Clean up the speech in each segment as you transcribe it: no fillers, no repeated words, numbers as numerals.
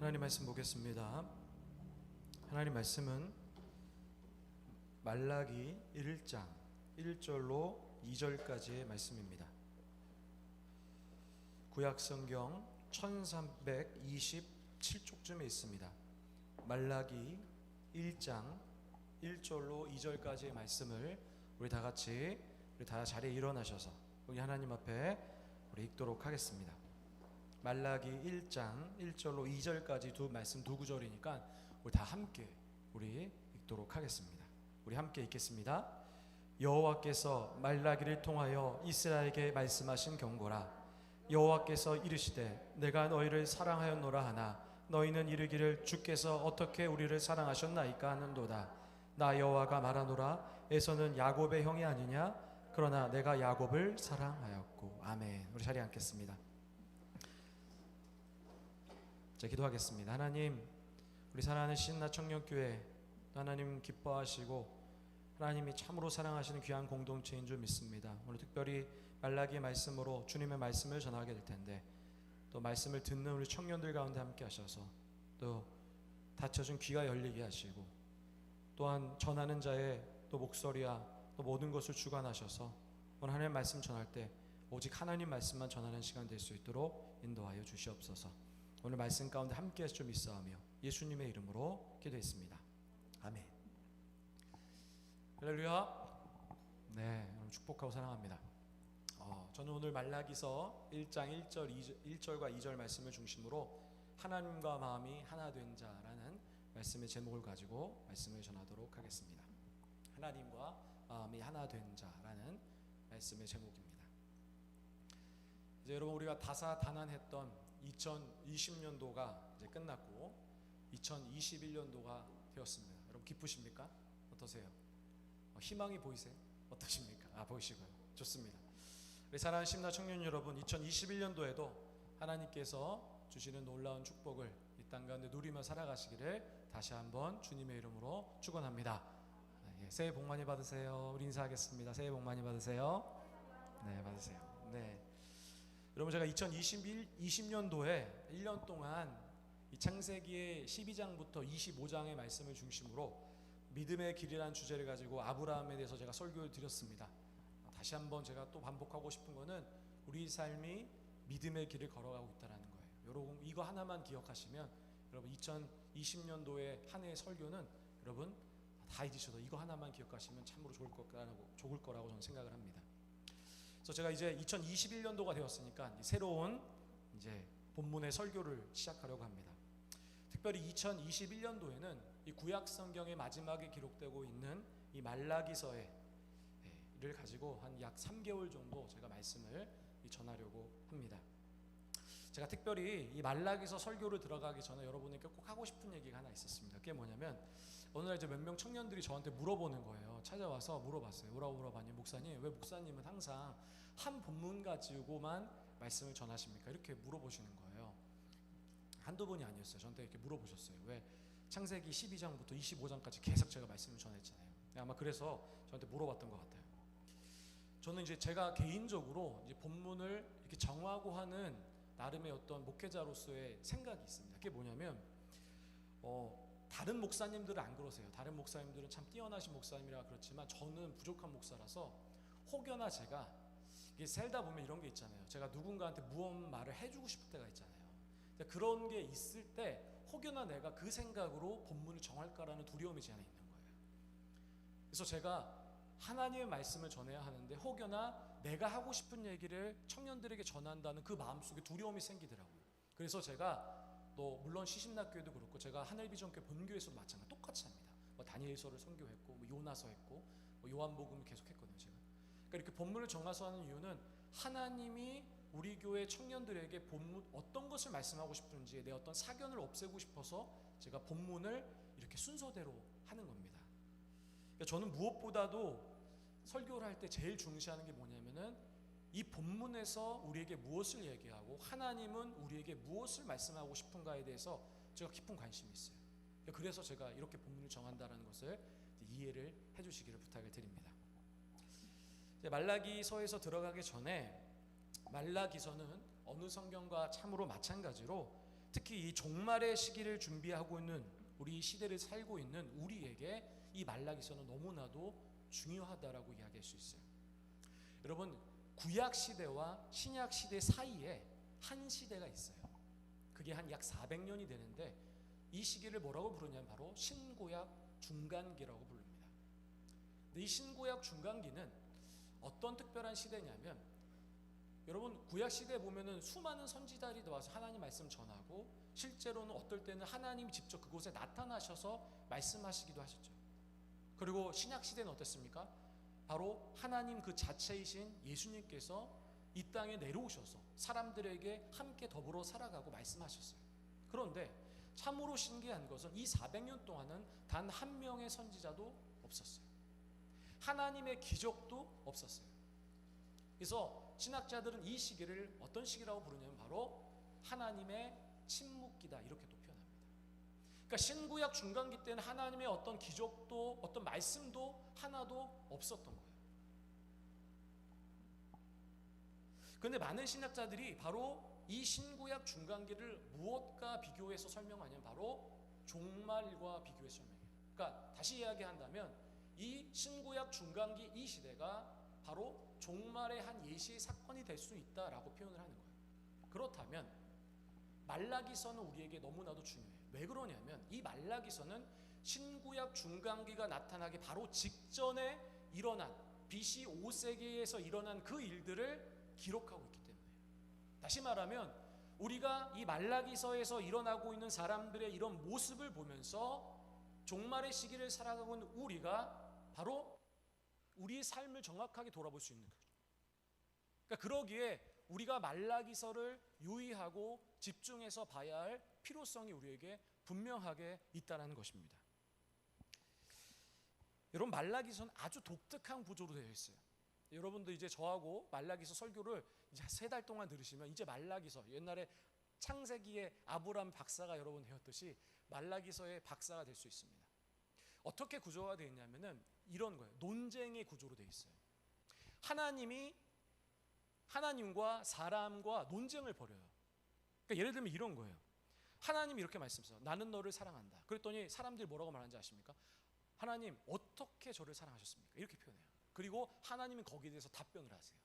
하나님 말씀 보겠습니다. 하나님 말씀은 말라기 1장 1절로 2절까지의 말씀입니다. 구약성경 1327쪽쯤에 있습니다. 말라기 1장 1절로 2절까지의 말씀을 우리 다 자리에 일어나셔서 우리 하나님 앞에 우리 읽도록 하겠습니다. 말라기 1장 1절로 2절까지 두 구절이니까 우리 다 함께 우리 읽도록 하겠습니다. 우리 함께 읽겠습니다. 여호와께서 말라기를 통하여 이스라엘에게 말씀하신 경고라. 여호와께서 이르시되 내가 너희를 사랑하였노라 하나 너희는 이르기를 주께서 어떻게 우리를 사랑하셨나이까 하는도다. 나 여호와가 말하노라 에서는 야곱의 형이 아니냐 그러나 내가 야곱을 사랑하였고. 아멘. 우리 자리에 앉겠습니다. 자, 기도하겠습니다. 하나님, 우리 사랑하는 신나 청년교회 하나님 기뻐하시고 하나님이 참으로 사랑하시는 귀한 공동체인 줄 믿습니다. 오늘 특별히 말라기의 말씀으로 주님의 말씀을 전하게 될 텐데 또 말씀을 듣는 우리 청년들 가운데 함께 하셔서 또 닫혀진 귀가 열리게 하시고 또한 전하는 자의 또 목소리와 또 모든 것을 주관하셔서 오늘 하나님의 말씀 전할 때 오직 하나님 말씀만 전하는 시간 될 수 있도록 인도하여 주시옵소서. 오늘 말씀 가운데 함께해서 좀 있어하며 예수님의 이름으로 기도했습니다. 아멘. 할렐루야. 네, 여러분 축복하고 사랑합니다. 저는 오늘 말라기서 1장 1절과 2절 말씀을 중심으로 하나님과 마음이 하나 된 자라는 말씀의 제목을 가지고 말씀을 전하도록 하겠습니다. 하나님과 마음이 하나 된 자라는 말씀의 제목입니다. 이제 여러분 우리가 다사다난했던 2020년도가 이제 끝났고 2021년도가 되었습니다. 여러분 기쁘십니까? 어떠세요? 희망이 보이세요? 어떠십니까? 보이시고요. 좋습니다. 우리 사랑하는 심나 청년 여러분, 2021년도에도 하나님께서 주시는 놀라운 축복을 이 땅 가운데 누리며 살아가시기를 다시 한번 주님의 이름으로 축원합니다. 새해 복 많이 받으세요. 우리 인사하겠습니다. 새해 복 많이 받으세요. 네, 받으세요. 네. 여러분 제가 2020년도에 1년 동안 이 창세기의 12장부터 25장의 말씀을 중심으로 믿음의 길이라는 주제를 가지고 아브라함에 대해서 제가 설교를 드렸습니다. 다시 한번 제가 또 반복하고 싶은 거는 우리 삶이 믿음의 길을 걸어가고 있다는 거예요. 여러분 이거 하나만 기억하시면 여러분 2020년도의 한 해의 설교는 여러분 다 잊으셔도 이거 하나만 기억하시면 참으로 좋을 거라고 저는 생각을 합니다. 그래서 제가 이제 2021년도가 되었으니까 새로운 이제 본문의 설교를 시작하려고 합니다. 특별히 2021년도에는 이 구약 성경의 마지막에 기록되고 있는 이 말라기서를 가지고 한 약 3개월 정도 제가 말씀을 전하려고 합니다. 제가 특별히 이 말라기서 설교를 들어가기 전에 여러분에게 꼭 하고 싶은 얘기가 하나 있었습니다. 그게 뭐냐면 오늘 이제 몇 명 청년들이 저한테 물어보는 거예요. 찾아와서 물어봤어요. 뭐라고 물어봤니? 목사님, 왜 목사님은 항상 한 본문 가지고만 말씀을 전하십니까? 이렇게 물어보시는 거예요. 한두 분이 아니었어요. 저한테 이렇게 물어보셨어요. 왜 창세기 12장부터 25장까지 계속 제가 말씀을 전했잖아요. 아마 그래서 저한테 물어봤던 것 같아요. 저는 이제 제가 개인적으로 이제 본문을 이렇게 정하고 하는 나름의 어떤 목회자로서의 생각이 있습니다. 그게 뭐냐면 다른 목사님들은 안 그러세요. 다른 목사님들은 참 뛰어나신 목사님이라 그렇지만 저는 부족한 목사라서 혹여나 제가 이게 살다 보면 이런 게 있잖아요. 제가 누군가한테 무언 말을 해주고 싶을 때가 있잖아요. 그런 게 있을 때 혹여나 내가 그 생각으로 본문을 정할까라는 두려움이 제 안에 있는 거예요. 그래서 제가 하나님의 말씀을 전해야 하는데 혹여나 내가 하고 싶은 얘기를 청년들에게 전한다는 그 마음속에 두려움이 생기더라고요. 그래서 제가 또 물론 시신학교에도 그렇고 제가 하늘비전교회 본교에서도 마찬가지 똑같이 합니다. 다니엘서를 선교했고 요나서 했고 요한복음을 계속했거든요. 제가 그러니까 이렇게 본문을 정해서 하는 이유는 하나님이 우리 교회 청년들에게 본문 어떤 것을 말씀하고 싶은지 내 어떤 사견을 없애고 싶어서 제가 본문을 이렇게 순서대로 하는 겁니다. 그러니까 저는 무엇보다도 설교를 할 때 제일 중시하는 게 뭐냐면은 이 본문에서 우리에게 무엇을 얘기하고 하나님은 우리에게 무엇을 말씀하고 싶은가에 대해서 제가 깊은 관심이 있어요. 그래서 제가 이렇게 본문을 정한다는 것을 이해를 해주시기를 부탁을 드립니다. 말라기서에서 들어가기 전에 말라기서는 어느 성경과 참으로 마찬가지로 특히 이 종말의 시기를 준비하고 있는 우리 시대를 살고 있는 우리에게 이 말라기서는 너무나도 중요하다라고 이야기할 수 있어요. 여러분, 구약 시대와 신약 시대 사이에 한 시대가 있어요. 그게 한 약 400년이 되는데 이 시기를 뭐라고 부르냐면 바로 신구약 중간기라고 부릅니다. 근데 이 신구약 중간기는 어떤 특별한 시대냐면, 여러분 구약 시대에 보면은 수많은 선지자들이 와서 하나님 말씀 전하고, 실제로는 어떨 때는 하나님이 직접 그곳에 나타나셔서 말씀하시기도 하셨죠. 그리고 신약 시대는 어땠습니까? 바로 하나님 그 자체이신 예수님께서 이 땅에 내려오셔서 사람들에게 함께 더불어 살아가고 말씀하셨어요. 그런데 참으로 신기한 것은 이 400년 동안은 단 한 명의 선지자도 없었어요. 하나님의 기적도 없었어요. 그래서 신학자들은 이 시기를 어떤 시기라고 부르냐면 바로 하나님의 침묵기다, 이렇게 또 표현합니다. 그러니까 신구약 중간기 때는 하나님의 어떤 기적도 어떤 말씀도 하나도 없었던 거예요. 그런데 많은 신학자들이 바로 이 신구약 중간기를 무엇과 비교해서 설명하냐면 바로 종말과 비교해서 설명해요. 그러니까 다시 이야기한다면 이 신구약 중간기 이 시대가 바로 종말의 한 예시의 사건이 될 수 있다라고 표현을 하는 거예요. 그렇다면 말라기서는 우리에게 너무나도 중요해요. 왜 그러냐면 이 말라기서는 신구약 중간기가 나타나기 바로 직전에 일어난 BC 5세기에서 일어난 그 일들을 기록하고 있기 때문에요. 다시 말하면 우리가 이 말라기서에서 일어나고 있는 사람들의 이런 모습을 보면서 종말의 시기를 살아가고 있는 우리가 바로 우리의 삶을 정확하게 돌아볼 수 있는 거죠. 그러니까 그러기에 우리가 말라기서를 유의하고 집중해서 봐야 할 필요성이 우리에게 분명하게 있다는 것입니다. 여러분, 말라기서는 아주 독특한 구조로 되어 있어요. 여러분도 이제 저하고 말라기서 설교를 이제 3달 동안 들으시면 이제 말라기서, 옛날에 창세기의 아브라함 박사가 여러분 되었듯이 말라기서의 박사가 될 수 있습니다. 어떻게 구조가 되어 있냐면은 이런 거예요. 논쟁의 구조로 되어 있어요. 하나님과 사람과 논쟁을 벌여요. 그러니까 예를 들면 이런 거예요. 하나님이 이렇게 말씀하세요. 나는 너를 사랑한다. 그랬더니 사람들이 뭐라고 말하는지 아십니까? 하나님, 어떻게 저를 사랑하셨습니까? 이렇게 표현해요. 그리고 하나님은 거기에 대해서 답변을 하세요.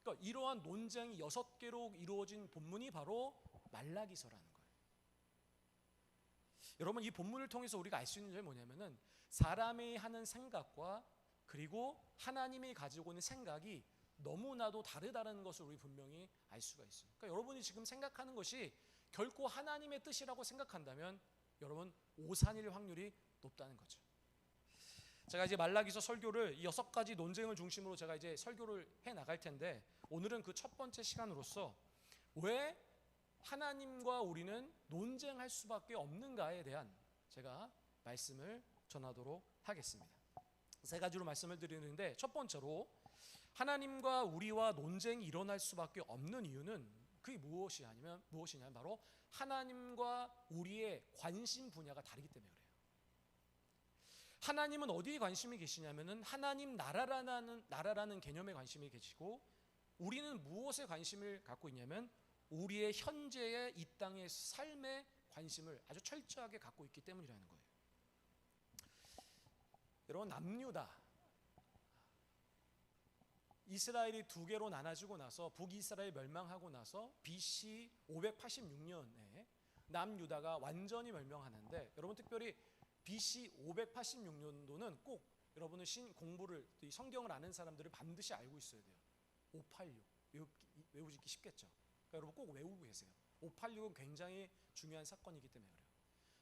그러니까 이러한 논쟁이 6개로 이루어진 본문이 바로 말라기서라는 거예요. 여러분, 이 본문을 통해서 우리가 알 수 있는 점이 뭐냐면은 사람이 하는 생각과 그리고 하나님이 가지고 있는 생각이 너무나도 다르다는 것을 우리 분명히 알 수가 있어요. 그러니까 여러분이 지금 생각하는 것이 결코 하나님의 뜻이라고 생각한다면 여러분 오산일 확률이 높다는 거죠. 제가 이제 말라기서 설교를 이 6가지 논쟁을 중심으로 제가 이제 설교를 해 나갈 텐데, 오늘은 그 첫 번째 시간으로서 왜 하나님과 우리는 논쟁할 수밖에 없는가에 대한 제가 말씀을 전하도록 하겠습니다. 3가지로 말씀을 드리는데, 첫 번째로 하나님과 우리와 논쟁이 일어날 수밖에 없는 이유는 그게 무엇이냐면 바로 하나님과 우리의 관심 분야가 다르기 때문에 그래요. 하나님은 어디에 관심이 계시냐면은 하나님 나라라는 개념에 관심이 계시고, 우리는 무엇에 관심을 갖고 있냐면 우리의 현재의 이 땅의 삶에 관심을 아주 철저하게 갖고 있기 때문이라는 거예요. 여러분, 남유다 이스라엘이 2개로 나눠지고 나서 북이스라엘 멸망하고 나서 BC 586년에 남유다가 완전히 멸망하는데, 여러분 특별히 BC 586년도는 꼭 여러분은 공부를, 성경을 아는 사람들은 반드시 알고 있어야 돼요. 586 외우기 쉽겠죠. 그러니까 여러분 꼭 외우고 계세요. 586은 굉장히 중요한 사건이기 때문에 그래요.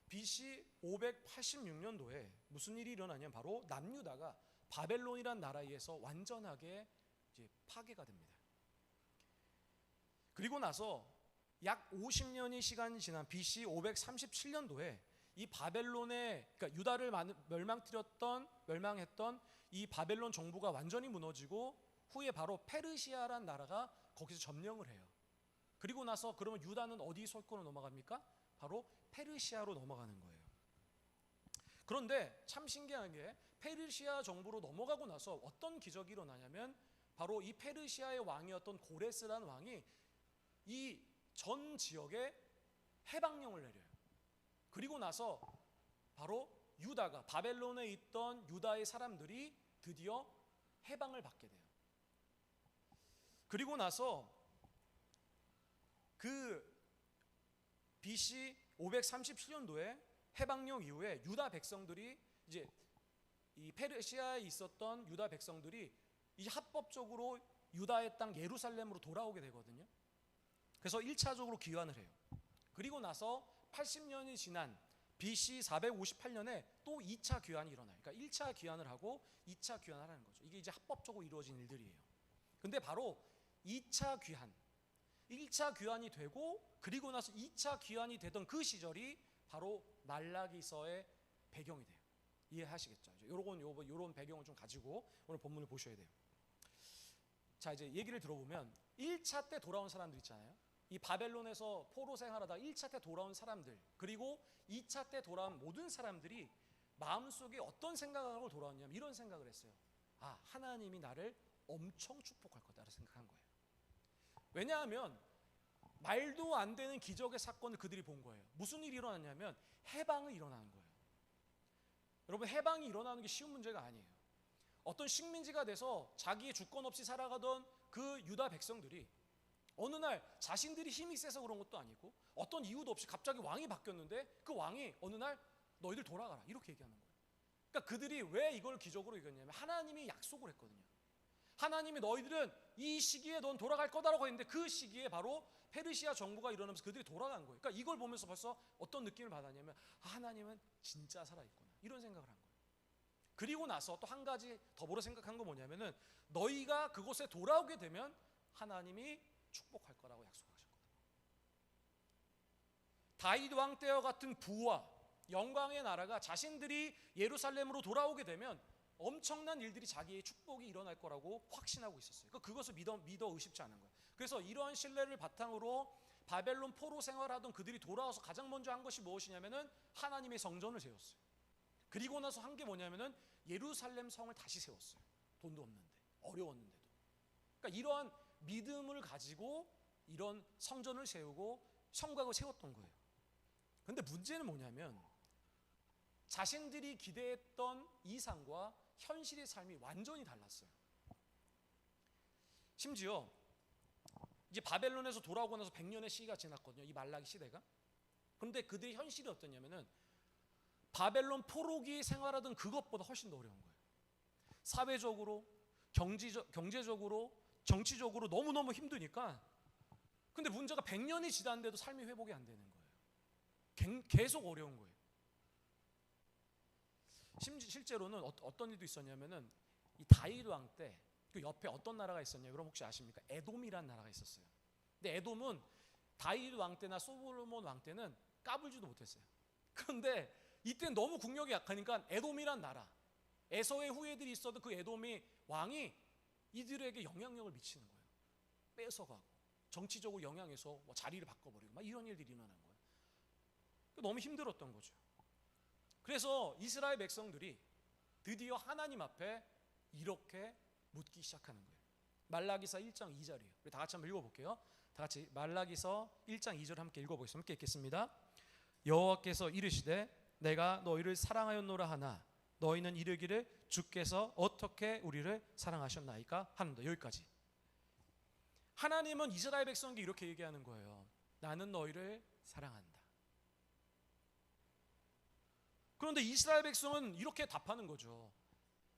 BC 586년도에 무슨 일이 일어나냐면 바로 남유다가 바벨론이란 나라에서 완전하게 이제 파괴가 됩니다. 그리고 나서 약 50년의 시간이 지난 BC 537년도에 이 바벨론의, 그러니까 유다를 멸망했던 이 바벨론 정부가 완전히 무너지고, 후에 바로 페르시아란 나라가 거기서 점령을 해요. 그리고 나서 그러면 유다는 어디 소권으로 넘어갑니까? 바로 페르시아로 넘어가는 거예요. 그런데 참 신기한 게 페르시아 정부로 넘어가고 나서 어떤 기적이 일어나냐면 바로 이 페르시아의 왕이었던 고레스라는 왕이 이 전 지역에 해방령을 내려요. 그리고 나서 바로 유다가, 바벨론에 있던 유다의 사람들이 드디어 해방을 받게 돼요. 그리고 나서 그 BC 537년도에 해방령 이후에 유다 백성들이, 이제 이 페르시아에 있었던 유다 백성들이 이제 합법적으로 유다의 땅 예루살렘으로 돌아오게 되거든요. 그래서 1차적으로 귀환을 해요. 그리고 나서 80년이 지난 BC 458년에 또 2차 귀환이 일어나요. 그러니까 1차 귀환을 하고 2차 귀환을 하는 거죠. 이게 이제 합법적으로 이루어진 일들이에요. 근데 바로 2차 귀환, 1차 귀환이 되고 그리고 나서 2차 귀환이 되던 그 시절이 바로 말라기서의 배경이 돼요. 이해하시겠죠? 요런 배경을 좀 가지고 오늘 본문을 보셔야 돼요. 자, 이제 얘기를 들어보면 1차 때 돌아온 사람들 있잖아요. 이 바벨론에서 포로 생활하다 1차 때 돌아온 사람들, 그리고 2차 때 돌아온 모든 사람들이 마음속에 어떤 생각을 하고 돌아왔냐면 이런 생각을 했어요. 아, 하나님이 나를 엄청 축복할 거다라고 생각한 거예요. 왜냐하면 말도 안 되는 기적의 사건을 그들이 본 거예요. 무슨 일이 일어났냐면 해방이 일어나는 거예요. 여러분, 해방이 일어나는 게 쉬운 문제가 아니에요. 어떤 식민지가 돼서 자기의 주권 없이 살아가던 그 유다 백성들이 어느 날 자신들이 힘이 세서 그런 것도 아니고 어떤 이유도 없이 갑자기 왕이 바뀌었는데 그 왕이 어느 날 너희들 돌아가라 이렇게 얘기하는 거예요. 그러니까 그들이 왜 이걸 기적으로 얘기했냐면 하나님이 약속을 했거든요. 하나님이 너희들은 이 시기에 넌 돌아갈 거다라고 했는데 그 시기에 바로 페르시아 정부가 일어나면서 그들이 돌아간 거예요. 그러니까 이걸 보면서 벌써 어떤 느낌을 받았냐면 하나님은 진짜 살아있구나 이런 생각을 한 거예요. 그리고 나서 또 한 가지 더불어 생각한 거 뭐냐면은 너희가 그곳에 돌아오게 되면 하나님이 축복할 거라고 약속하셨거든요. 다윗 왕 때와 같은 부와 영광의 나라가 자신들이 예루살렘으로 돌아오게 되면 엄청난 일들이 자기의 축복이 일어날 거라고 확신하고 있었어요. 그것을 믿어 의심치 않은 거예요. 그래서 이러한 신뢰를 바탕으로 바벨론 포로 생활하던 그들이 돌아와서 가장 먼저 한 것이 무엇이냐면은 하나님의 성전을 세웠어요. 그리고 나서 한 게 뭐냐면은 예루살렘 성을 다시 세웠어요. 돈도 없는데, 어려웠는데도. 그러니까 이러한 믿음을 가지고 이런 성전을 세우고 성곽을 세웠던 거예요. 그런데 문제는 뭐냐면 자신들이 기대했던 이상과 현실의 삶이 완전히 달랐어요. 심지어 이제 바벨론에서 돌아오고 나서 100년의 시기가 지났거든요. 이 말라기 시대가. 그런데 그들의 현실이 어떠냐면은 바벨론 포로기 생활하던 그것보다 훨씬 더 어려운 거예요. 사회적으로, 경제적으로, 정치적으로 너무너무 힘드니까. 근데 문제가 100년이 지났는데도 삶이 회복이 안 되는 거예요. 계속 어려운 거예요. 실제로는 어떤 일도 있었냐면은 이 다윗 왕 때 그 옆에 어떤 나라가 있었냐면 여러분 혹시 아십니까? 에돔이라는 나라가 있었어요. 근데 에돔은 다윗 왕 때나 솔로몬 왕 때는 까불지도 못했어요. 그런데 이때 너무 국력이 약하니까 에돔이란 나라, 에서의 후예들이 있어도 그 에돔이 왕이 이들에게 영향력을 미치는 거예요. 뺏어가고 정치적으로 영향해서 자리를 바꿔버리고 막 이런 일들이 일어나는 거예요. 너무 힘들었던 거죠. 그래서 이스라엘 백성들이 드디어 하나님 앞에 이렇게 묻기 시작하는 거예요. 말라기서 1장 2절이에요. 우리 다 같이 한번 읽어볼게요. 다 같이 말라기서 1장 2절 함께 읽어보겠습니다. 함께 읽겠습니다. 여호와께서 이르시되 내가 너희를 사랑하였노라 하나 너희는 이르기를 주께서 어떻게 우리를 사랑하셨나이까 하는다. 여기까지. 하나님은 이스라엘 백성에게 이렇게 얘기하는 거예요. 나는 너희를 사랑한다. 그런데 이스라엘 백성은 이렇게 답하는 거죠.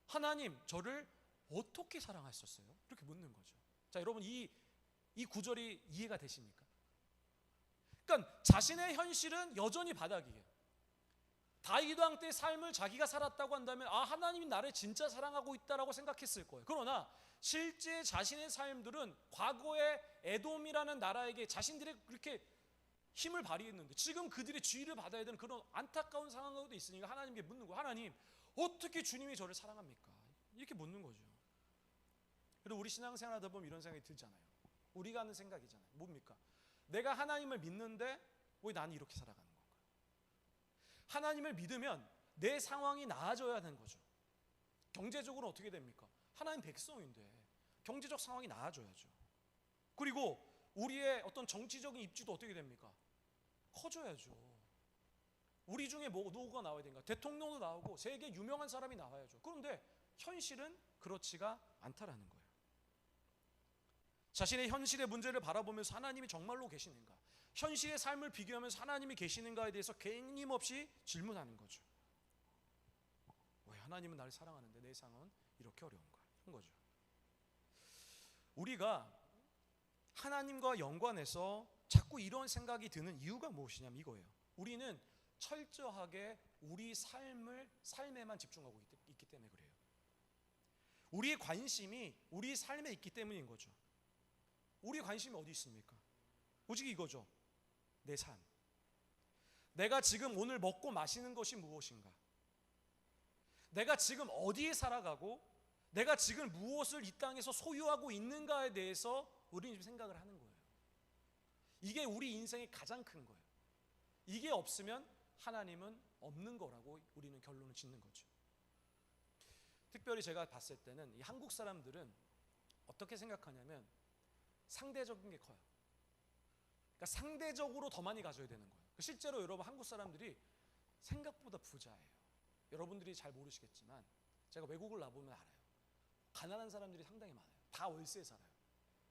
하나님, 저를 어떻게 사랑하셨어요? 이렇게 묻는 거죠. 자, 여러분 이 구절이 이해가 되십니까? 그러니까 자신의 현실은 여전히 바닥이에요. 다윗 왕 때의 삶을 자기가 살았다고 한다면 아, 하나님이 나를 진짜 사랑하고 있다라고 생각했을 거예요. 그러나 실제 자신의 삶들은 과거의 에돔이라는 나라에게 자신들이 그렇게 힘을 발휘했는데 지금 그들의 주의를 받아야 되는 그런 안타까운 상황도 있으니까 하나님께 묻는 거예요. 하나님, 어떻게 주님이 저를 사랑합니까? 이렇게 묻는 거죠. 그리고 우리 신앙생활 하다 보면 이런 생각이 들잖아요. 우리가 하는 생각이잖아요. 뭡니까? 내가 하나님을 믿는데 왜 나는 이렇게 살아가는 건가? 하나님을 믿으면 내 상황이 나아져야 하는 거죠. 경제적으로 어떻게 됩니까? 하나님 백성인데 경제적 상황이 나아져야죠. 그리고 우리의 어떤 정치적인 입지도 어떻게 됩니까? 커져야죠. 우리 중에 누구가 나와야 되는가? 대통령도 나오고 세계 유명한 사람이 나와야죠. 그런데 현실은 그렇지가 않다라는 거예요. 자신의 현실의 문제를 바라보면서 하나님이 정말로 계시는가? 현실의 삶을 비교하면서 하나님이 계시는가에 대해서 끊임없이 질문하는 거죠. 왜 하나님은 나를 사랑하는데 내 상황은 이렇게 어려운가? 이런 거죠. 우리가 하나님과 연관해서 자꾸 이런 생각이 드는 이유가 무엇이냐면 이거예요. 우리는 철저하게 우리 삶에만 집중하고 있기 때문에 그래요. 우리의 관심이 우리 삶에 있기 때문인 거죠. 우리의 관심이 어디 있습니까? 오직 이거죠. 내 삶. 내가 지금 오늘 먹고 마시는 것이 무엇인가? 내가 지금 어디에 살아가고 내가 지금 무엇을 이 땅에서 소유하고 있는가에 대해서 우리는 지금 생각을 하는 거예요. 이게 우리 인생의 가장 큰 거예요. 이게 없으면 하나님은 없는 거라고 우리는 결론을 짓는 거죠. 특별히 제가 봤을 때는 이 한국 사람들은 어떻게 생각하냐면 상대적인 게 커요. 그러니까 상대적으로 더 많이 가져야 되는 거예요. 실제로 여러분 한국 사람들이 생각보다 부자예요. 여러분들이 잘 모르시겠지만 제가 외국을 나보면 알아요. 가난한 사람들이 상당히 많아요. 다 월세에 살아요.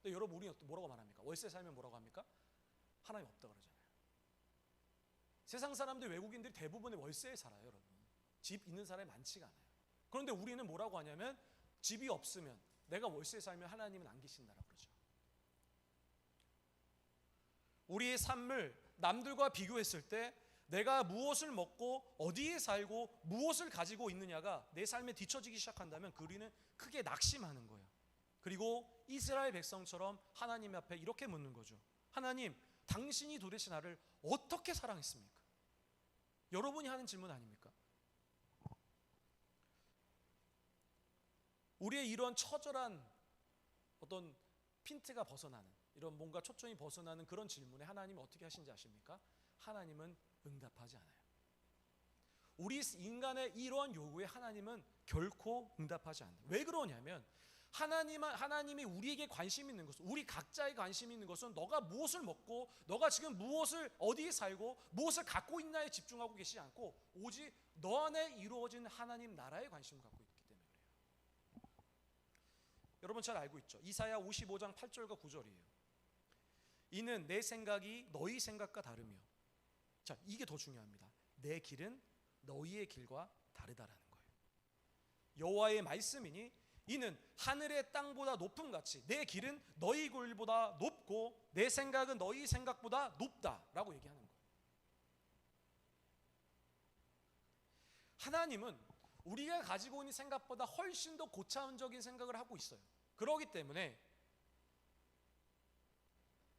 근데 여러분 우리 뭐라고 말합니까? 월세 살면 뭐라고 합니까? 하나님 없다 그러잖아요. 세상 사람들 외국인들이 대부분의 월세에 살아요. 여러분 집 있는 사람이 많지가 않아요. 그런데 우리는 뭐라고 하냐면 집이 없으면 내가 월세에 살면 하나님은 안 계신다라고 그러죠. 우리의 삶을 남들과 비교했을 때 내가 무엇을 먹고 어디에 살고 무엇을 가지고 있느냐가 내 삶에 뒤처지기 시작한다면 우리는 크게 낙심하는 거예요. 그리고 이스라엘 백성처럼 하나님 앞에 이렇게 묻는 거죠. 하나님, 당신이 도대체 나를 어떻게 사랑했습니까? 여러분이 하는 질문 아닙니까? 우리의 이런 처절한 어떤 핀트가 벗어나는 이런 뭔가 초점이 벗어나는 그런 질문에 하나님은 어떻게 하신지 아십니까? 하나님은 응답하지 않아요. 우리 인간의 이러한 요구에 하나님은 결코 응답하지 않아요. 왜 그러냐면 하나님이 우리에게 관심 있는 것은 우리 각자의 관심 있는 것은 너가 무엇을 먹고 너가 지금 무엇을 어디에 살고 무엇을 갖고 있나에 집중하고 계시지 않고 오직 너 안에 이루어진 하나님 나라에 관심을 갖고 있기 때문에 그래요. 여러분 잘 알고 있죠? 이사야 55장 8절과 9절이에요. 이는 내 생각이 너희 생각과 다르며 자 이게 더 중요합니다. 내 길은 너희의 길과 다르다라는 거예요. 여호와의 말씀이니 이는 하늘의 땅보다 높음 같이 내 길은 너희 길보다 높고 내 생각은 너희 생각보다 높다라고 얘기하는 거예요. 하나님은 우리가 가지고 있는 생각보다 훨씬 더 고차원적인 생각을 하고 있어요. 그렇기 때문에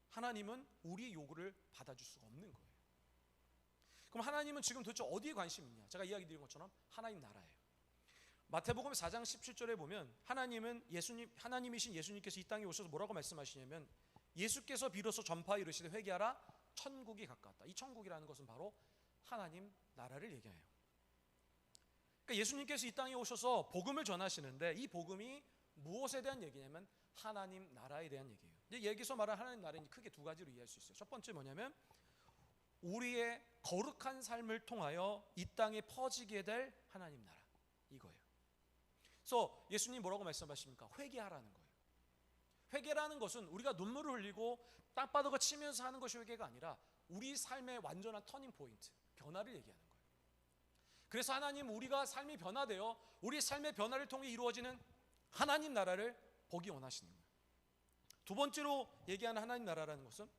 하나님은 우리의 요구를 받아줄 수가 없는 거예요. 그럼 하나님은 지금 도대체 어디에 관심이 있냐? 제가 이야기 드린 것처럼 하나님 나라예요. 마태복음 4장 17절에 보면 하나님이신 예수님께서 이 땅에 오셔서 뭐라고 말씀하시냐면 예수께서 비로소 전파하여 이르시되 회개하라 천국이 가까웠다. 이 천국이라는 것은 바로 하나님 나라를 얘기해요. 그러니까 예수님께서 이 땅에 오셔서 복음을 전하시는데 이 복음이 무엇에 대한 얘기냐면 하나님 나라에 대한 얘기예요. 여기서 말하는 하나님 나라는 크게 두 가지로 이해할 수 있어요. 첫 번째 뭐냐면 우리의 거룩한 삶을 통하여 이 땅에 퍼지게 될 하나님 나라 이거예요. 그래서 예수님 뭐라고 말씀하십니까? 회개하라는 거예요. 회개라는 것은 우리가 눈물을 흘리고 땅바닥을 치면서 하는 것이 회개가 아니라 우리 삶의 완전한 터닝 포인트, 변화를 얘기하는 거예요. 그래서 하나님 우리가 삶이 변화되어 우리 삶의 변화를 통해 이루어지는 하나님 나라를 보기 원하시는 거예요. 두 번째로 얘기하는 하나님 나라라는 것은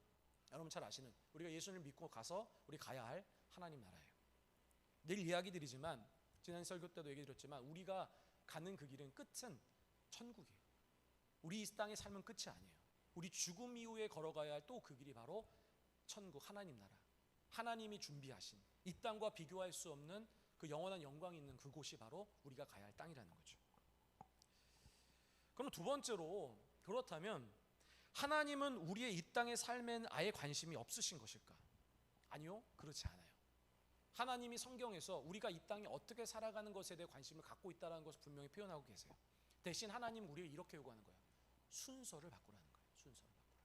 여러분 잘 아시는 우리가 예수님을 믿고 가서 우리 가야 할 하나님 나라예요. 늘 이야기 드리지만 지난 설교 때도 얘기 드렸지만 우리가 가는 그 길은 끝은 천국이에요. 우리 이 땅의 삶은 끝이 아니에요. 우리 죽음 이후에 걸어가야 할 또 그 길이 바로 천국 하나님 나라. 하나님이 준비하신 이 땅과 비교할 수 없는 그 영원한 영광이 있는 그곳이 바로 우리가 가야 할 땅이라는 거죠. 그럼 두 번째로 그렇다면 하나님은 우리의 이 땅의 삶엔 아예 관심이 없으신 것일까? 아니요, 그렇지 않아요. 하나님이 성경에서 우리가 이 땅에 어떻게 살아가는 것에 대해 관심을 갖고 있다는 것을 분명히 표현하고 계세요. 대신 하나님은 우리를 이렇게 요구하는 거예요. 순서를 바꾸라는 거예요. 순서를 바꾸라.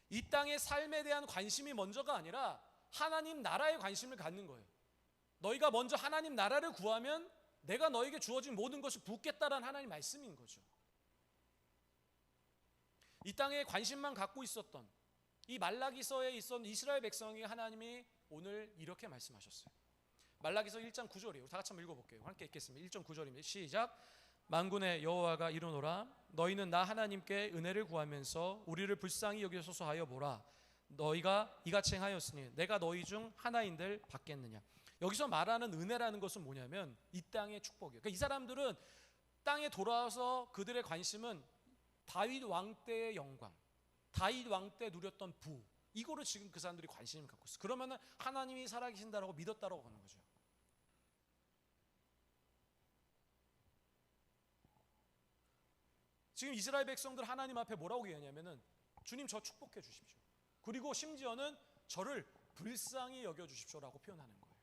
이 땅의 삶에 대한 관심이 먼저가 아니라 하나님 나라에 관심을 갖는 거예요. 너희가 먼저 하나님 나라를 구하면 내가 너에게 주어진 모든 것을 붓겠다라는 하나님 말씀인 거죠. 이 땅에 관심만 갖고 있었던 이 말라기서에 있었던 이스라엘 백성이 하나님이 오늘 이렇게 말씀하셨어요. 말라기서 1장 9절이에요. 다 같이 한번 읽어볼게요. 함께 읽겠습니다. 1장 9절입니다. 시작. 만군의 여호와가 이르노라 너희는 나 하나님께 은혜를 구하면서 우리를 불쌍히 여기소서 하여 보라. 너희가 이같이 행하였으니 내가 너희 중 하나인들 받겠느냐. 여기서 말하는 은혜라는 것은 뭐냐면 이 땅의 축복이에요. 그러니까 이 사람들은 땅에 돌아와서 그들의 관심은 다윗 왕 때의 영광, 다윗 왕 때 누렸던 부, 이거를 지금 그 사람들이 관심을 갖고 있어요. 그러면은 하나님이 살아계신다라고 믿었다라고 하는 거죠. 지금 이스라엘 백성들 하나님 앞에 뭐라고 얘기하냐면은 주님 저 축복해 주십시오. 그리고 심지어는 저를 불쌍히 여겨 주십시오라고 표현하는 거예요.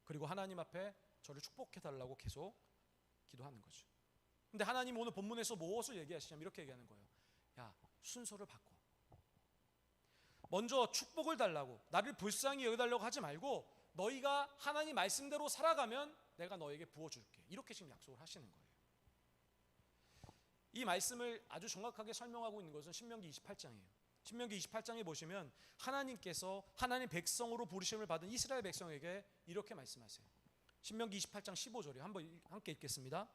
그리고 하나님 앞에 저를 축복해 달라고 계속 기도하는 거죠. 근데 하나님 오늘 본문에서 무엇을 얘기하시냐면 이렇게 얘기하는 거예요. 야, 순서를 바꿔. 먼저 축복을 달라고, 나를 불쌍히 여겨달라고 하지 말고 너희가 하나님 말씀대로 살아가면 내가 너에게 부어줄게. 이렇게 지금 약속을 하시는 거예요. 이 말씀을 아주 정확하게 설명하고 있는 것은 신명기 28장이에요. 신명기 28장에 보시면 하나님께서 하나님 백성으로 부르심을 받은 이스라엘 백성에게 이렇게 말씀하세요. 신명기 28장 15절에 한번 함께 읽겠습니다.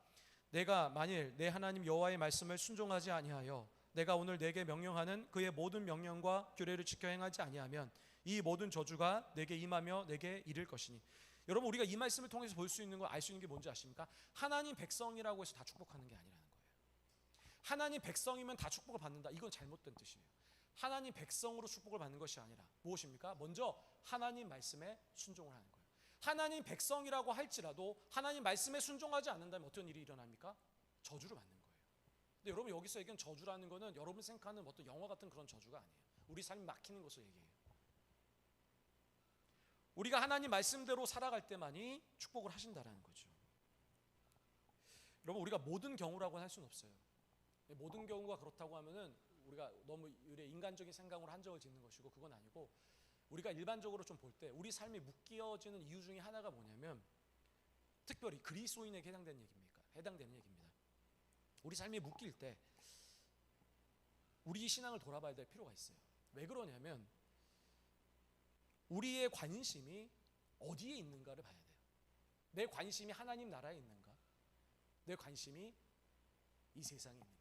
내가 만일 내 하나님 여호와의 말씀을 순종하지 아니하여 내가 오늘 내게 명령하는 그의 모든 명령과 규례를 지켜 행하지 아니하면 이 모든 저주가 내게 임하며 내게 이를 것이니. 여러분, 우리가 이 말씀을 통해서 볼 수 있는 거, 알 수 있는 게 뭔지 아십니까? 하나님 백성이라고 해서 다 축복하는 게 아니라는 거예요. 하나님 백성이면 다 축복을 받는다, 이건 잘못된 뜻이에요. 하나님 백성으로 축복을 받는 것이 아니라 무엇입니까? 먼저 하나님 말씀에 순종을 하는 거예요. 하나님 백성이라고 할지라도 하나님 말씀에 순종하지 않는다면 어떤 일이 일어납니까? 저주를 받는 거예요. 근데 여러분, 여기서 얘기한 저주라는 거는 여러분 생각하는 어떤 영화 같은 그런 저주가 아니에요. 우리 삶이 막히는 것을 얘기해요. 우리가 하나님 말씀대로 살아갈 때만이 축복을 하신다라는 거죠. 여러분, 우리가 모든 경우라고는 할 수는 없어요. 모든 경우가 그렇다고 하면은 우리가 너무 인간적인 생각으로 한정을 짓는 것이고, 그건 아니고 우리가 일반적으로 좀 볼 때 우리 삶이 묶여지는 이유 중에 하나가 뭐냐면 특별히 그리스도인에게 해당되는 얘기입니다. 우리 삶이 묶일 때 우리 신앙을 돌아봐야 될 필요가 있어요. 왜 그러냐면 우리의 관심이 어디에 있는가를 봐야 돼요. 내 관심이 하나님 나라에 있는가? 내 관심이 이 세상에 있는가?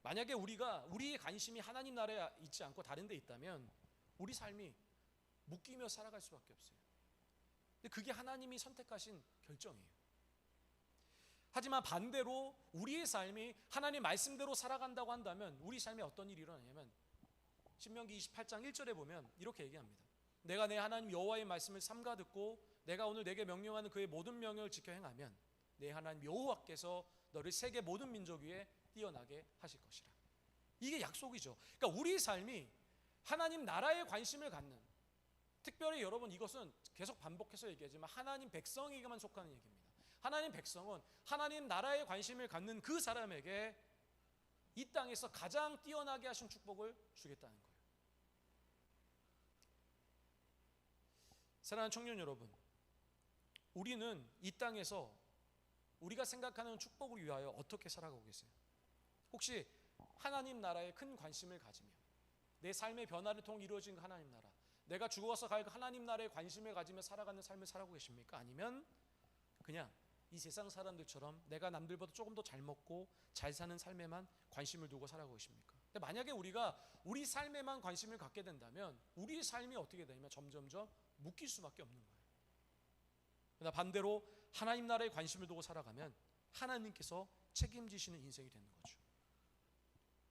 만약에 우리의 관심이 하나님 나라에 있지 않고 다른 데 있다면 우리 삶이 묶이며 살아갈 수밖에 없어요. 근데 그게 하나님이 선택하신 결정이에요. 하지만 반대로 우리의 삶이 하나님 말씀대로 살아간다고 한다면 우리 삶에 어떤 일이 일어나냐면 신명기 28장 1절에 보면 이렇게 얘기합니다. 내가 내 하나님 여호와의 말씀을 삼가 듣고 내가 오늘 내게 명령하는 그의 모든 명령을 지켜 행하면 내 하나님 여호와께서 너를 세계 모든 민족 위에 뛰어나게 하실 것이라. 이게 약속이죠. 그러니까 우리 삶이 하나님 나라에 관심을 갖는, 특별히 여러분 이것은 계속 반복해서 얘기하지만 하나님 백성에게만 속하는 얘기입니다. 하나님 백성은 하나님 나라에 관심을 갖는 그 사람에게 이 땅에서 가장 뛰어나게 하신 축복을 주겠다는 거예요. 사랑하는 청년 여러분, 우리는 이 땅에서 우리가 생각하는 축복을 위하여 어떻게 살아가고 계세요? 혹시 하나님 나라에 큰 관심을 가지며 내 삶의 변화를 통해 이루어진 하나님 나라, 내가 죽어서 갈 하나님 나라에 관심을 가지며 살아가는 삶을 살아가고 계십니까? 아니면 그냥 이 세상 사람들처럼 내가 남들보다 조금 더 잘 먹고 잘 사는 삶에만 관심을 두고 살아가고 계십니까? 근데 만약에 우리가 우리 삶에만 관심을 갖게 된다면 우리 삶이 어떻게 되냐면 점점점 묶일 수밖에 없는 거예요. 그러나 반대로 하나님 나라에 관심을 두고 살아가면 하나님께서 책임지시는 인생이 되는 거죠.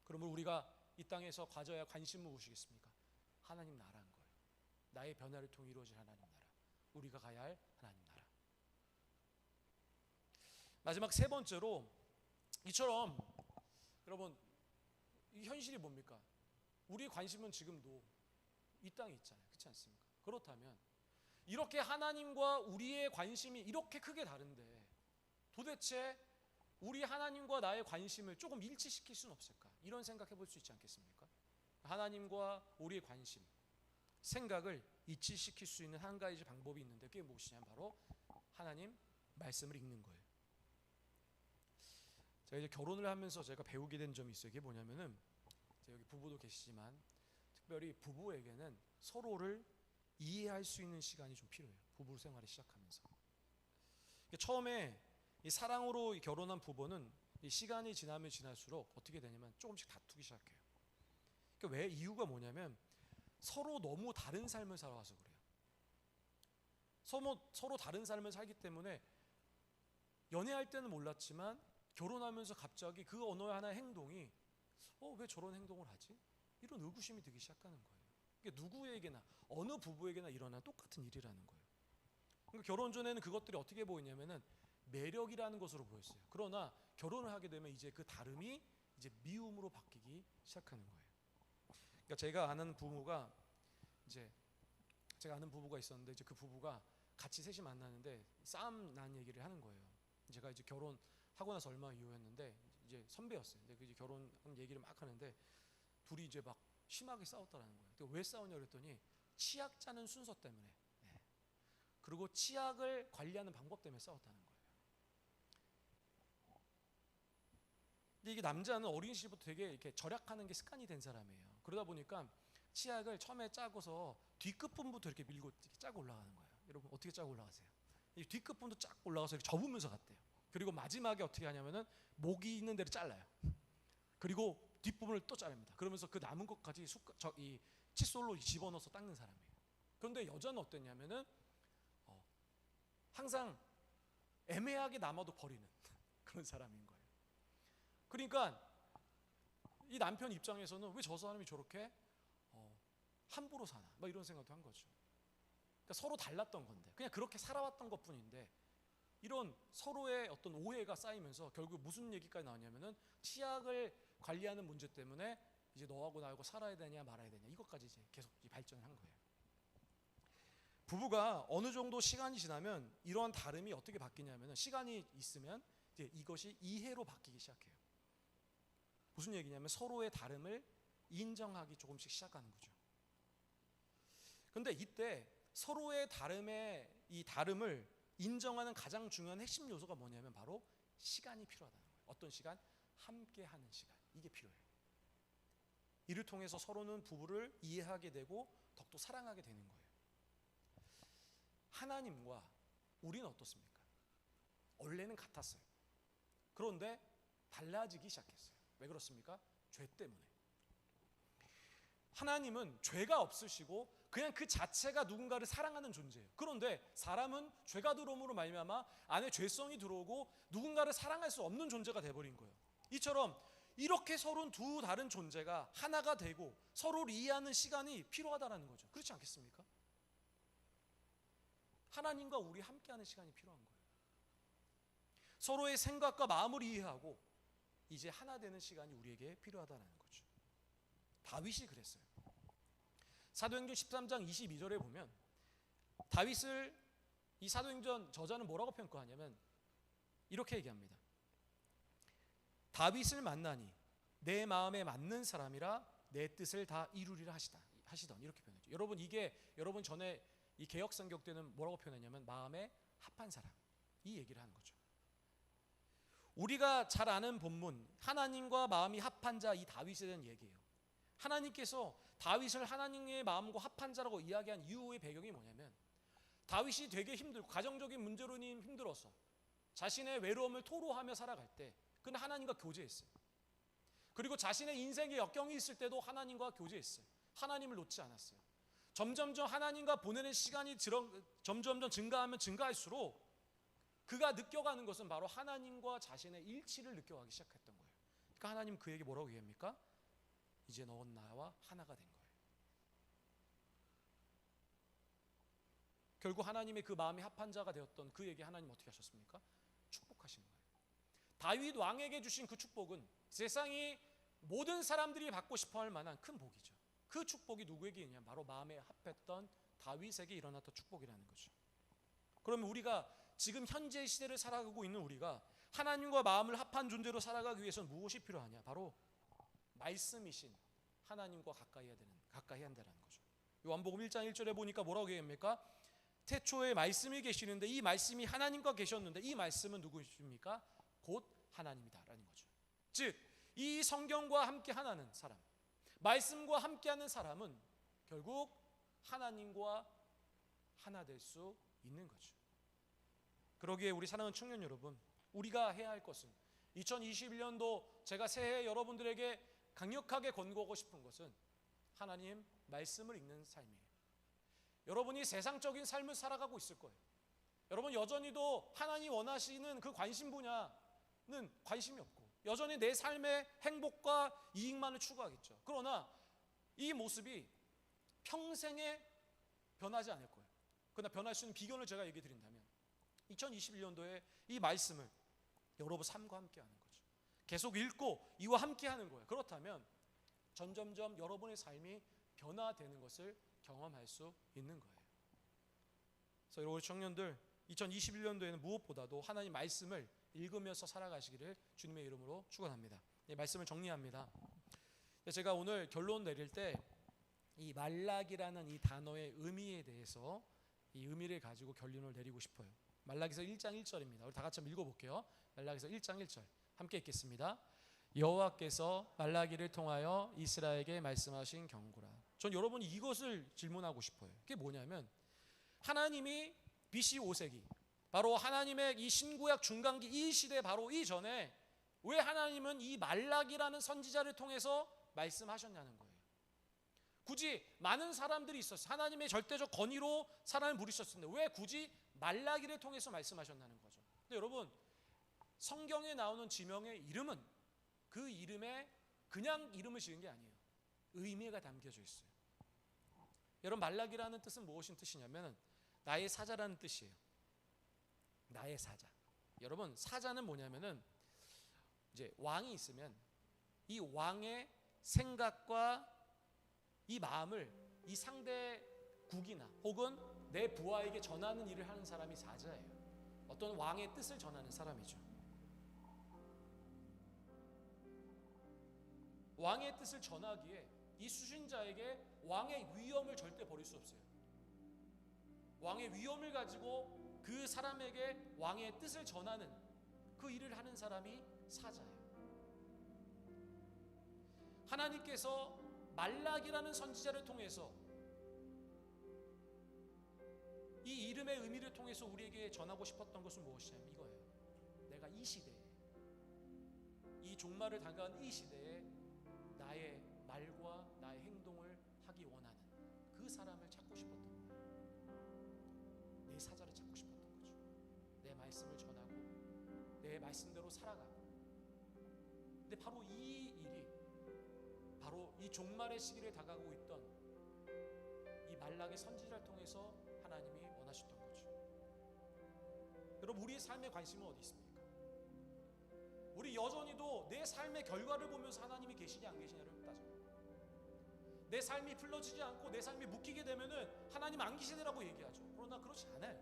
그러면 우리가 이 땅에서 가져야 관심을 무엇이겠습니까? 하나님 나라인 거예요. 나의 변화를 통해 이루어질 하나님 나라, 우리가 가야 할 하나님 나라. 마지막 세 번째로, 이처럼 여러분 이 현실이 뭡니까? 우리의 관심은 지금도 이 땅에 있잖아요. 그렇지 않습니까? 그렇다면 이렇게 하나님과 우리의 관심이 이렇게 크게 다른데 도대체 우리 하나님과 나의 관심을 조금 일치시킬 수는 없을까? 이런 생각해 볼 수 있지 않겠습니까? 하나님과 우리의 관심, 생각을 일치시킬 수 있는 한 가지 방법이 있는데 그게 무엇이냐면 바로 하나님 말씀을 읽는 거예요. 제가 이제 결혼을 하면서 제가 배우게 된 점이 있어요. 이게 뭐냐면은 여기 부부도 계시지만 특별히 부부에게는 서로를 이해할 수 있는 시간이 좀 필요해요. 부부 생활을 시작하면서. 처음에 이 사랑으로 결혼한 부부는 이 시간이 지나면 지날수록 어떻게 되냐면 조금씩 다투기 시작해요. 그러니까 왜 이유가 뭐냐면 서로 너무 다른 삶을 살아와서 그래요. 서로 다른 삶을 살기 때문에 연애할 때는 몰랐지만 결혼하면서 갑자기 그 어느 하나의 행동이 왜 저런 행동을 하지? 이런 의구심이 들기 시작하는 거예요. 이게 누구에게나 어느 부부에게나 일어나는 똑같은 일이라는 거예요. 그러니까 결혼 전에는 그것들이 어떻게 보이냐면은 매력이라는 것으로 보였어요. 그러나 결혼을 하게 되면 이제 그 다름이 이제 미움으로 바뀌기 시작하는 거예요. 그러니까 제가 아는 부부가 있었는데 이제 그 부부가 같이 셋이 만나는데 싸움 난 얘기를 하는 거예요. 제가 이제 결혼하고 나서 얼마 이후였는데 이제 선배였어요. 근데 이제 결혼한 얘기를 막 하는데 둘이 이제 막 심하게 싸웠다라는 거예요. 근데 왜 싸우냐 그랬더니 치약 짜는 순서 때문에. 네. 그리고 치약을 관리하는 방법 때문에 싸웠다는 거예요. 근데 이게 남자는 어린 시절부터 되게 이렇게 절약하는 게 습관이 된 사람이에요. 그러다 보니까 치약을 처음에 짜고서 뒤끝부분부터 이렇게 밀고 이렇게 짜고 올라가는 거예요. 여러분 어떻게 짜고 올라가세요? 이 뒤끝부분도 쫙 올라가서 이렇게 접으면서 갔대요. 그리고 마지막에 어떻게 하냐면은 목이 있는 데를 잘라요. 그리고 뒷부분을 또 자릅니다. 그러면서 그 남은 것까지 이 칫솔로 집어넣어서 닦는 사람이에요. 그런데 여자는 어땠냐면은 항상 애매하게 남아도 버리는 그런 사람인 거예요. 그러니까 이 남편 입장에서는 왜 저 사람이 저렇게 함부로 사나 막 이런 생각도 한 거죠. 그러니까 서로 달랐던 건데 그냥 그렇게 살아왔던 것뿐인데 이런 서로의 어떤 오해가 쌓이면서 결국 무슨 얘기까지 나오냐면은 치약을 관리하는 문제 때문에 이제 너하고 나하고 살아야 되냐 말아야 되냐 이것까지 이제 계속 발전을 한 거예요. 부부가 어느 정도 시간이 지나면 이러한 다름이 어떻게 바뀌냐면은 시간이 있으면 이제 이것이 이해로 바뀌기 시작해요. 무슨 얘기냐면 서로의 다름을 인정하기 조금씩 시작하는 거죠. 그런데 이때 서로의 이 다름을 인정하는 가장 중요한 핵심 요소가 뭐냐면 바로 시간이 필요하다는 거예요. 어떤 시간? 함께하는 시간. 이게 필요해요. 이를 통해서 서로는 부부를 이해하게 되고 더욱더 사랑하게 되는 거예요. 하나님과 우리는 어떻습니까? 원래는 같았어요. 그런데 달라지기 시작했어요. 왜 그렇습니까? 죄 때문에. 하나님은 죄가 없으시고 그냥 그 자체가 누군가를 사랑하는 존재예요. 그런데 사람은 죄가 들어옴으로 말미암아 안에 죄성이 들어오고 누군가를 사랑할 수 없는 존재가 돼버린 거예요. 이처럼 이렇게 서로 두 다른 존재가 하나가 되고 서로를 이해하는 시간이 필요하다는 거죠. 그렇지 않겠습니까? 하나님과 우리 함께하는 시간이 필요한 거예요. 서로의 생각과 마음을 이해하고 이제 하나 되는 시간이 우리에게 필요하다는 거죠. 다윗이 그랬어요. 사도행전 13장 22절에 보면 다윗을 이 사도행전 저자는 뭐라고 평가하냐면 이렇게 얘기합니다. 다윗을 만나니 내 마음에 맞는 사람이라 내 뜻을 다 이루리라 하시던 이렇게 표현했죠. 여러분 전에 이 개역 성경 때는 뭐라고 표현했냐면 마음에 합한 사람 이 얘기를 하는 거죠. 우리가 잘 아는 본문 하나님과 마음이 합한 자 이 다윗에 대한 얘기예요. 하나님께서 다윗을 하나님의 마음과 합한 자라고 이야기한 이유의 배경이 뭐냐면 다윗이 되게 힘들고 가정적인 문제로 힘들어서 자신의 외로움을 토로하며 살아갈 때 그는 하나님과 교제했어요. 그리고 자신의 인생의 역경이 있을 때도 하나님과 교제했어요. 하나님을 놓지 않았어요. 점점점 하나님과 보내는 시간이 점점점 증가하면 증가할수록 그가 느껴가는 것은 바로 하나님과 자신의 일치를 느껴가기 시작했던 거예요. 그러니까 하나님 그에게 뭐라고 얘기합니까? 이제 너는 나와 하나가 된 거예요. 결국 하나님의 그 마음이 합한 자가 되었던 그에게 하나님 어떻게 하셨습니까? 축복하신 거예요. 다윗 왕에게 주신 그 축복은 세상이 모든 사람들이 받고 싶어할 만한 큰 복이죠. 그 축복이 누구에게 있냐? 바로 마음에 합했던 다윗에게 일어났던 축복이라는 거죠. 그러면 우리가 지금 현재 시대를 살아가고 있는 우리가 하나님과 마음을 합한 존재로 살아가기 위해서는 무엇이 필요하냐? 바로 말씀이신 하나님과 가까이 한다는 거죠. 요한복음 1장 1절에 보니까 뭐라고 얘기합니까? 태초에 말씀이 계시는데 이 말씀이 하나님과 계셨는데 이 말씀은 누구십니까? 곧 하나님이다라는 거죠. 즉, 이 성경과 함께 하나는 사람, 말씀과 함께하는 사람은 결국 하나님과 하나 될 수 있는 거죠. 그러기에 우리 사랑하는 청년 여러분, 우리가 해야 할 것은 2021년도 제가 새해 여러분들에게 강력하게 권고하고 싶은 것은 하나님 말씀을 읽는 삶이에요. 여러분이 세상적인 삶을 살아가고 있을 거예요. 여러분 여전히도 하나님 원하시는 그 관심 분야는 관심이 없고 여전히 내 삶의 행복과 이익만을 추구하겠죠. 그러나 이 모습이 평생에 변하지 않을 거예요. 그러나 변할 수 있는 비결을 제가 얘기 드린다면 2021년도에 이 말씀을 여러분 삶과 함께 하는 거죠. 계속 읽고 이와 함께 하는 거예요. 그렇다면 점점점 여러분의 삶이 변화되는 것을 경험할 수 있는 거예요. 그래서 여러분 청년들 2021년도에는 무엇보다도 하나님 말씀을 읽으면서 살아가시기를 주님의 이름으로 축원합니다. 말씀을 정리합니다. 제가 오늘 결론 내릴 때 이 말락이라는 이 단어의 의미에 대해서 이 의미를 가지고 결론을 내리고 싶어요. 말락에서 1장 1절입니다. 우리 다 같이 한번 읽어볼게요. 말락에서 1장 1절 함께 읽겠습니다. 여호와께서 말라기를 통하여 이스라엘에게 말씀하신 경고라. 전 여러분이 이것을 질문하고 싶어요. 그게 뭐냐면 하나님이 BC 5세기 바로 하나님의 이 신구약 중간기 이 시대 바로 이전에 왜 하나님은 이 말라기라는 선지자를 통해서 말씀하셨냐는 거예요. 굳이 많은 사람들이 있었어요. 하나님의 절대적 권위로 사람을 부르셨는데 왜 굳이 말라기를 통해서 말씀하셨냐는 거죠. 근데 여러분 성경에 나오는 지명의 이름은 그 이름에 그냥 이름을 지은 게 아니에요. 의미가 담겨져 있어요. 여러분 말라기라는 뜻은 무엇인 뜻이냐면 나의 사자라는 뜻이에요. 나의 사자. 여러분 사자는 뭐냐면은 이제 왕이 있으면 이 왕의 생각과 이 마음을 이 상대국이나 혹은 내 부하에게 전하는 일을 하는 사람이 사자예요. 어떤 왕의 뜻을 전하는 사람이죠. 왕의 뜻을 전하기에 이 수신자에게 왕의 위엄을 절대 버릴 수 없어요. 왕의 위엄을 가지고 그 사람에게 왕의 뜻을 전하는 그 일을 하는 사람이 사자예요. 하나님께서 말락이라는 선지자를 통해서 이 이름의 의미를 통해서 우리에게 전하고 싶었던 것은 무엇이냐면 이거예요. 내가 이 시대에 이 종말을 당한 이 시대에 나의 말과 나의 행동을 하기 원하는 그 사람을 찾고 싶었던 거예요. 내 사자를 찾고 싶었던 거죠. 내 말씀을 전하고 내 말씀대로 살아가고. 근데 바로 이 일이 바로 이 종말의 시기를 다가오고 있던 이 말락의 선지자를 통해서 하나님이 원하셨던 거죠. 여러분 우리의 삶의 관심은 어디 있습니까? 우리 여전히도 내 삶의 결과를 보면서 하나님이 계시냐 안 계시냐를 따져요. 내 삶이 풀러지지 않고 내 삶이 묶이게 되면은 하나님 안 계시더라고 얘기하죠. 그러나 그렇지 않아요.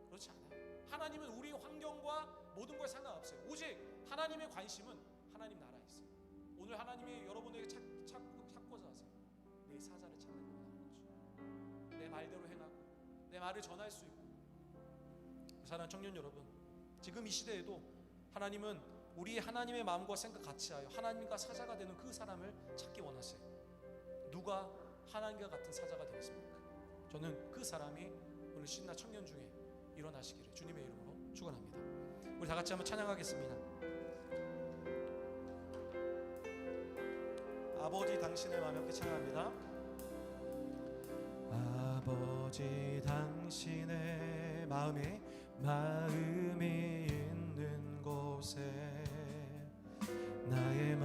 그렇지 않아요. 하나님은 우리 환경과 모든 거에 상관없어요. 오직 하나님의 관심은 하나님 나라에 있어요. 오늘 하나님이 여러분에게 찾고자 하세요. 내 사자를 찾는 거죠. 내 말대로 행하고 내 말을 전할 수 있고. 사랑하는 청년 여러분, 지금 이 시대에도 하나님은 우리 하나님의 마음과 생각 같이 하여 하나님과 사자가 되는 그 사람을 찾기 원하세요. 누가 하나님과 같은 사자가 되겠습니까? 저는 그 사람이 오늘 신나 청년 중에 일어나시기를 주님의 이름으로 축원합니다. 우리 다 같이 한번 찬양하겠습니다. 아버지 당신의 마음 함께 찬양합니다. 아버지 당신의 마음이 있는 곳에 나의